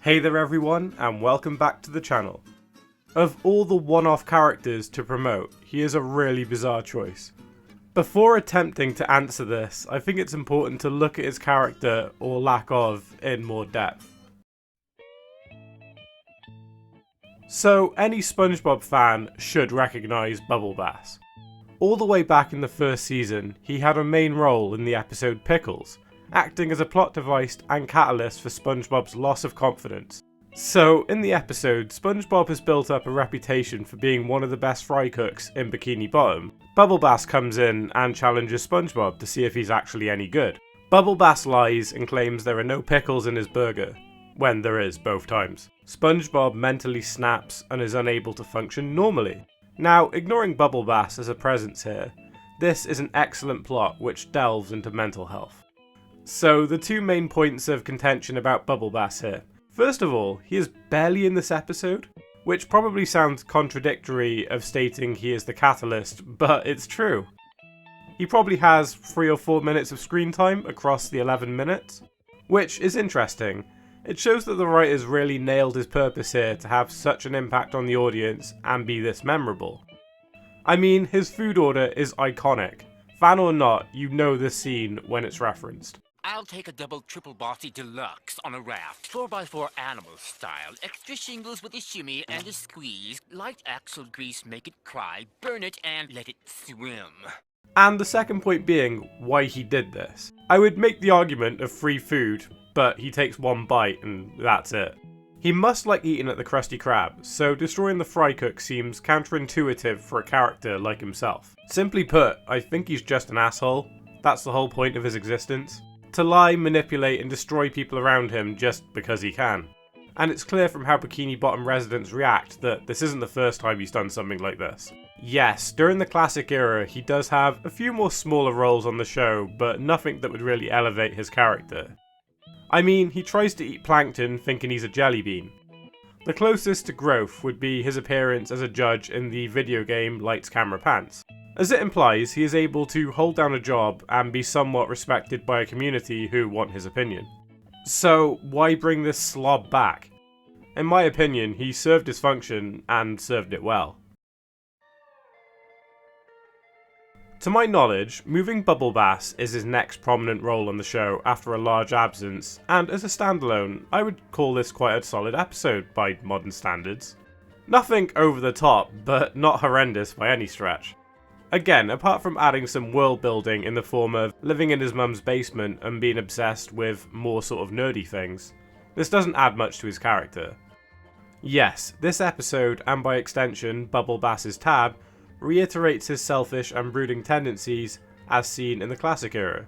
Hey there everyone, and welcome back to the channel. Of all the one-off characters to promote, he is a really bizarre choice. Before attempting to answer this, I think it's important to look at his character, or lack of, in more depth. So, any SpongeBob fan should recognise Bubble Bass. All the way back in the first season, he had a main role in the episode Pickles, acting as a plot device and catalyst for SpongeBob's loss of confidence. So, in the episode, SpongeBob has built up a reputation for being one of the best fry cooks in Bikini Bottom. Bubble Bass comes in and challenges SpongeBob to see if he's actually any good. Bubble Bass lies and claims there are no pickles in his burger, when there is both times. SpongeBob mentally snaps and is unable to function normally. Now, ignoring Bubble Bass as a presence here, this is an excellent plot which delves into mental health. So, the two main points of contention about Bubble Bass here. First of all, he is barely in this episode, which probably sounds contradictory of stating he is the catalyst, but it's true. He probably has 3 or 4 minutes of screen time across the 11 minutes, which is interesting. It shows that the writers really nailed his purpose here to have such an impact on the audience and be this memorable. I mean, his food order is iconic. Fan or not, you know this scene when it's referenced. I'll take a double triple bossy deluxe on a raft, 4x4 animal style, extra shingles with a shimmy and a squeeze, light axle grease make it cry, burn it and let it swim. And the second point being why he did this. I would make the argument of free food, but he takes one bite and that's it. He must like eating at the Krusty Krab, so destroying the fry cook seems counterintuitive for a character like himself. Simply put, I think he's just an asshole. That's the whole point of his existence. To lie, manipulate and destroy people around him just because he can. And it's clear from how Bikini Bottom residents react that this isn't the first time he's done something like this. Yes, during the classic era he does have a few more smaller roles on the show, but nothing that would really elevate his character. I mean, he tries to eat plankton thinking he's a jelly bean. The closest to growth would be his appearance as a judge in the video game Lights Camera Pants. As it implies, he is able to hold down a job and be somewhat respected by a community who want his opinion. So, why bring this slob back? In my opinion, he served his function and served it well. To my knowledge, moving Bubble Bass is his next prominent role on the show after a large absence, and as a standalone, I would call this quite a solid episode by modern standards. Nothing over the top, but not horrendous by any stretch. Again, apart from adding some world building in the form of living in his mum's basement and being obsessed with more sort of nerdy things, this doesn't add much to his character. Yes, this episode, and by extension Bubble Bass's tab, reiterates his selfish and brooding tendencies as seen in the classic era.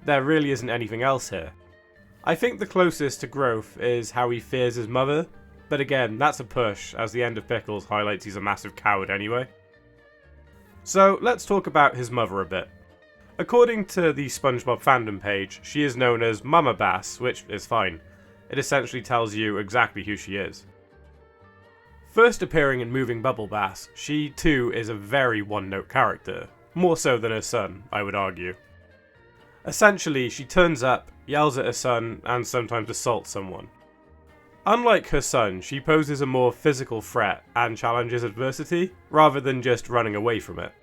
There really isn't anything else here. I think the closest to growth is how he fears his mother, but again, that's a push as the end of Pickles highlights he's a massive coward anyway. So let's talk about his mother a bit. According to the SpongeBob fandom page, she is known as Mama Bass, which is fine. It essentially tells you exactly who she is. First appearing in Moving Bubble Bass, she too is a very one-note character, more so than her son, I would argue. Essentially, she turns up, yells at her son, and sometimes assaults someone. Unlike her son, she poses a more physical threat and challenges adversity, rather than just running away from it.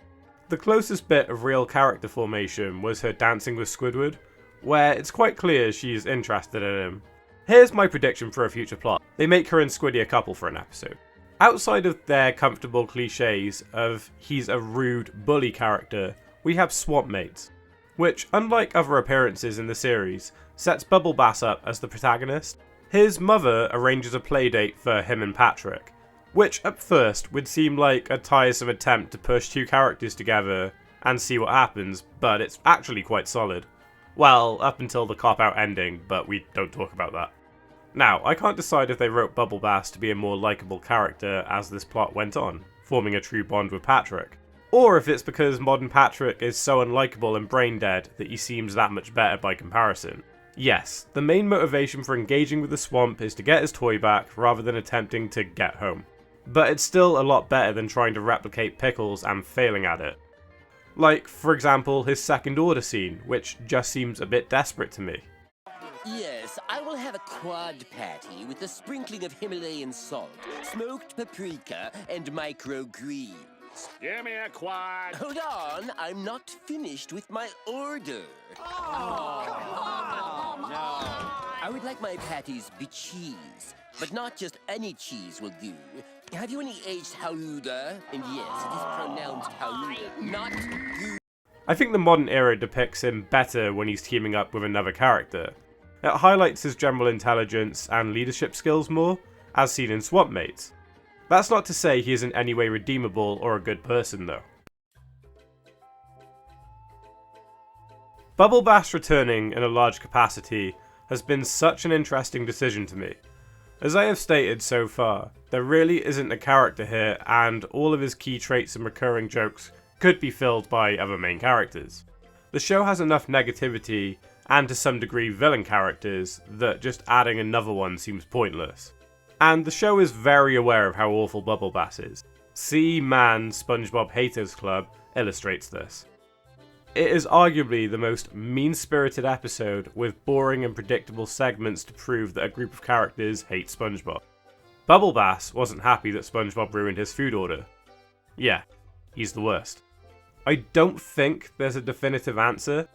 The closest bit of real character formation was her dancing with Squidward, where it's quite clear she's interested in him. Here's my prediction for a future plot. They make her and Squiddy a couple for an episode. Outside of their comfortable cliches of he's a rude, bully character, we have swamp mates, which, unlike other appearances in the series, sets Bubble Bass up as the protagonist. His mother arranges a playdate for him and Patrick, which at first would seem like a tiresome attempt to push two characters together and see what happens, but it's actually quite solid. Well, up until the cop-out ending, but we don't talk about that. Now, I can't decide if they wrote Bubble Bass to be a more likeable character as this plot went on, forming a true bond with Patrick, or if it's because modern Patrick is so unlikable and brain dead that he seems that much better by comparison. Yes, the main motivation for engaging with the swamp is to get his toy back rather than attempting to get home. But it's still a lot better than trying to replicate Pickles and failing at it. Like, for example, his second order scene, which just seems a bit desperate to me. Yes, I will have a quad patty with a sprinkling of Himalayan salt, smoked paprika, and microgreens. Give me a quad. Hold on, I'm not finished with my order. I would like my patties be cheese, but not just any cheese will do. Have you any aged Hauda? And yes, it is pronounced Hauda, not Gouda. I think the modern era depicts him better when he's teaming up with another character. It highlights his general intelligence and leadership skills more, as seen in Swamp Mates. That's not to say he is in any way redeemable or a good person though. Bubble Bass returning in a large capacity has been such an interesting decision to me. As I have stated so far, there really isn't a character here, and all of his key traits and recurring jokes could be filled by other main characters. The show has enough negativity and to some degree villain characters that just adding another one seems pointless. And the show is very aware of how awful Bubble Bass is. See Man SpongeBob Haters Club illustrates this. It is arguably the most mean-spirited episode with boring and predictable segments to prove that a group of characters hate SpongeBob. Bubble Bass wasn't happy that SpongeBob ruined his food order. Yeah, he's the worst. I don't think there's a definitive answer.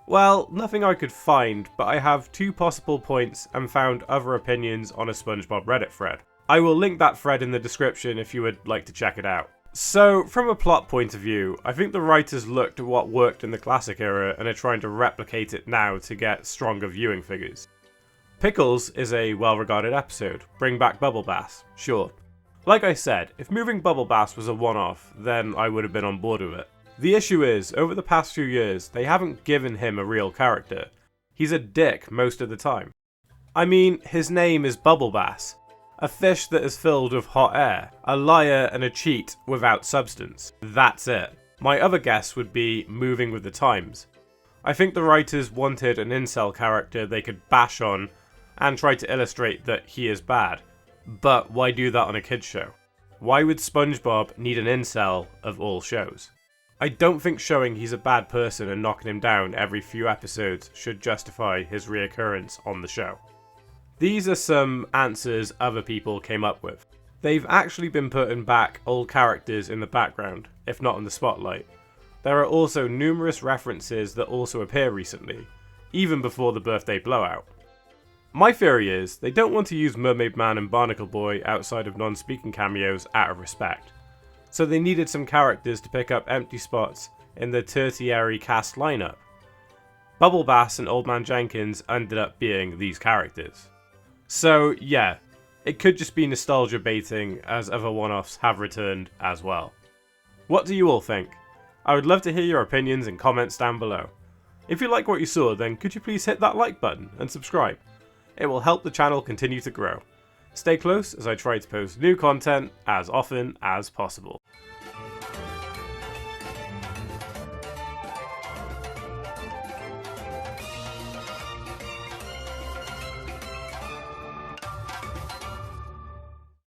Well, nothing I could find, but I have 2 possible points and found other opinions on a SpongeBob Reddit thread. I will link that thread in the description if you would like to check it out. So, from a plot point of view, I think the writers looked at what worked in the classic era and are trying to replicate it now to get stronger viewing figures. Pickles is a well-regarded episode. Bring back Bubble Bass, sure. Like I said, if moving Bubble Bass was a one-off, then I would have been on board with it. The issue is, over the past few years, they haven't given him a real character. He's a dick most of the time. I mean, his name is Bubble Bass, a fish that is filled with hot air, a liar and a cheat without substance. That's it. My other guess would be moving with the times. I think the writers wanted an incel character they could bash on and try to illustrate that he is bad. But why do that on a kids show? Why would SpongeBob need an incel of all shows? I don't think showing he's a bad person and knocking him down every few episodes should justify his reoccurrence on the show. These are some answers other people came up with. They've actually been putting back old characters in the background, if not in the spotlight. There are also numerous references that also appear recently, even before the birthday blowout. My theory is they don't want to use Mermaid Man and Barnacle Boy outside of non-speaking cameos out of respect. So they needed some characters to pick up empty spots in the tertiary cast lineup. Bubble Bass and Old Man Jenkins ended up being these characters. So yeah, it could just be nostalgia baiting as other one-offs have returned as well. What do you all think? I would love to hear your opinions and comments down below. If you like what you saw, then could you please hit that like button and subscribe? It will help the channel continue to grow. Stay close as I try to post new content as often as possible.